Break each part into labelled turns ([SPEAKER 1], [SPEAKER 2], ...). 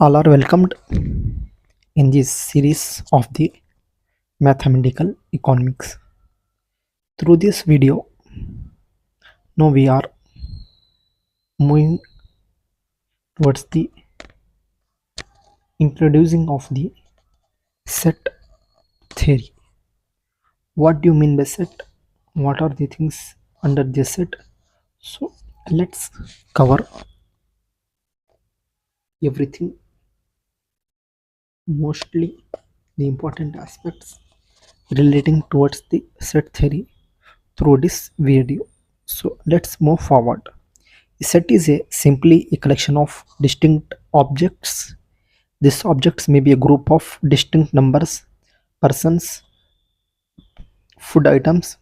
[SPEAKER 1] All are welcomed in this series of the mathematical economics. Through this video, now we are moving towards the introducing of the set theory. What do you mean by set? What are the things under the set? So let's cover everything, mostly the important aspects relating towards the set theory through this video. So let's move forward. A set is simply a collection of distinct objects. These objects may be a group of distinct numbers, persons, food items,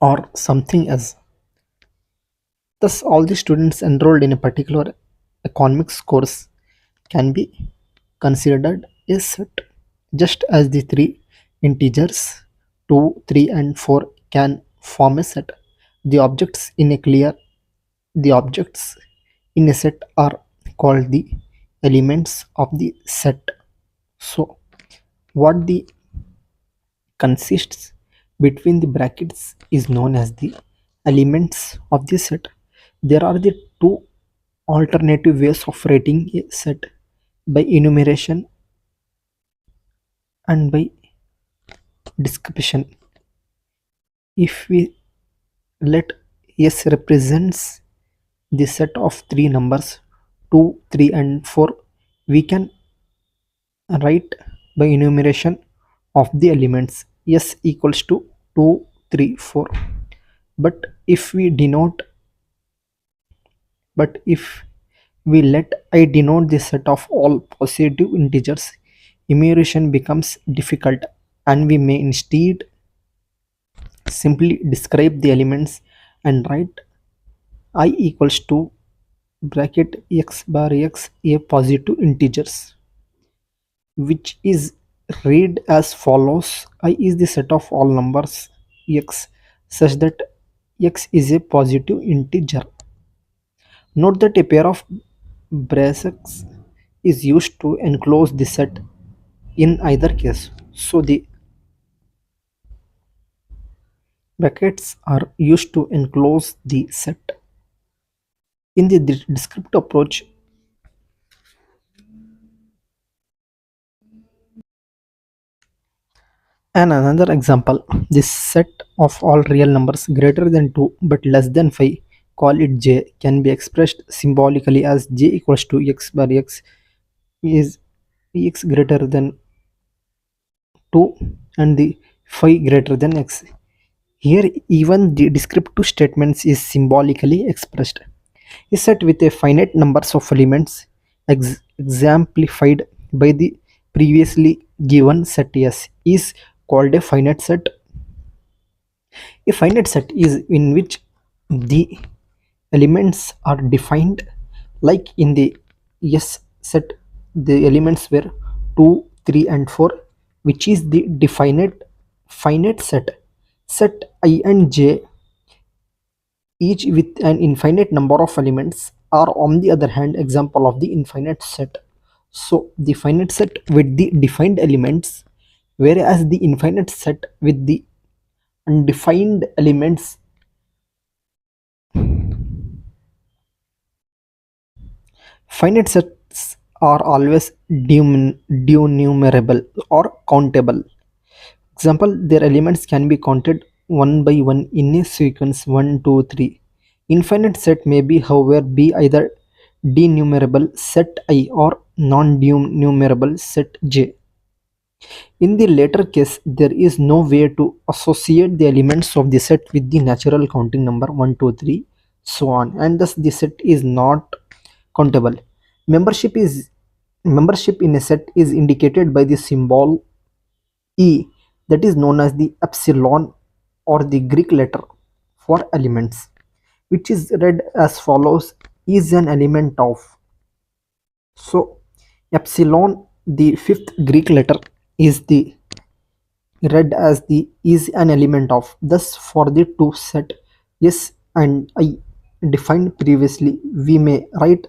[SPEAKER 1] or something else. Thus, all the students enrolled in a particular economics course can be considered a set, just as the three integers 2, 3, and 4 can form a set. The objects in a clear The objects in a set are called the elements of the set. So, what the consists between the brackets is known as the elements of the set. There are the two alternative ways of writing a set, by enumeration and by description. If we let S represents the set of three numbers 2, 3, and 4, we can write by enumeration of the elements S equals to 2, 3, 4. But if we denote, but if we let I denote the set of all positive integers, enumeration becomes difficult, and we may instead simply describe the elements and write I equals to bracket x bar x a positive integers, which is read as follows: I is the set of all numbers x such that x is a positive integer. Note that a pair of brackets is used to enclose the set in either case. So the brackets are used to enclose the set. In the descriptive approach, and another example, this set of all real numbers greater than 2 but less than 5, call it j, can be expressed symbolically as j equals to x bar x is x greater than 2 and the 5 greater than x. Here even the descriptive statements is symbolically expressed. A set with a finite numbers of elements exemplified by the previously given set S is called a finite set. A finite set is in which the elements are defined, like in the S set the elements were 2, 3, and 4, which is the definite finite set. Set I and J, each with an infinite number of elements, are on the other hand example of the infinite set. So the finite set with the defined elements, whereas the infinite set with the undefined elements. Finite sets are always denumerable or countable. Example, their elements can be counted one by one in a sequence 1, 2, 3. Infinite set may be, however, be either denumerable set I or non-denumerable set J. In the latter case, there is no way to associate the elements of the set with the natural counting number 1, 2, 3, so on, and thus the set is not countable. Membership is Membership in a set is indicated by the symbol E, that is known as the epsilon, or the Greek letter for elements, which is read as follows: is an element of. So epsilon, the fifth Greek letter, is the read as the is an element of. Thus for the two set S and I defined previously, we may write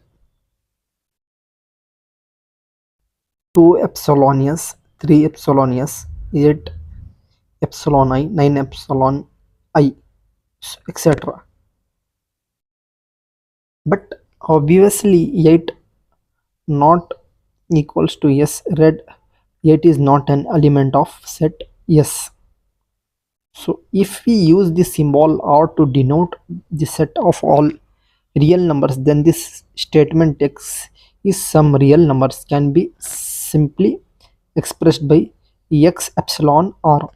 [SPEAKER 1] 2 epsilon s, 3 epsilon s, 8 epsilon I, 9 epsilon I, etc. But obviously 8 not equals to s. Red 8 is not an element of set S. So if we use the symbol R to denote the set of all real numbers, then this statement X is some real numbers can be simply expressed by X epsilon R.